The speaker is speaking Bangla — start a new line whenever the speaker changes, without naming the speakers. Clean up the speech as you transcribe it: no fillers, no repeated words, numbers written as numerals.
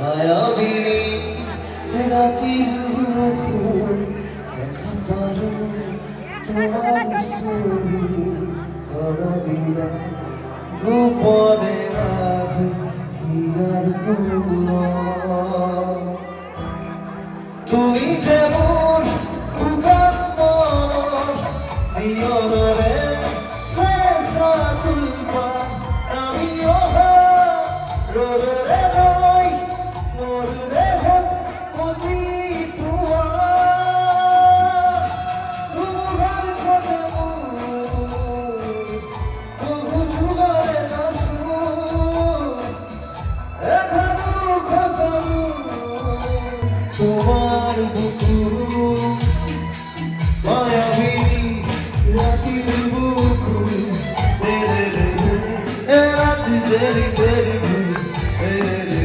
আয়াবিনী রাতির বুকুর দেখা পারো তোমার ছবি করা দিয়া গোপনে রাখি হিয়ার তুমি যেমন উগাত্ম নিয়রে শেষা কুলপা আমি ওহা রোরে রই মোর দেহ মতি তুয়া তোমার কদম বহু যুগরে নাসু এখনো খসম তোমার বুকুর মায়াবিনী রাতির বুকুর রে রে রে রে রাত তেরি তেরি রে রে রে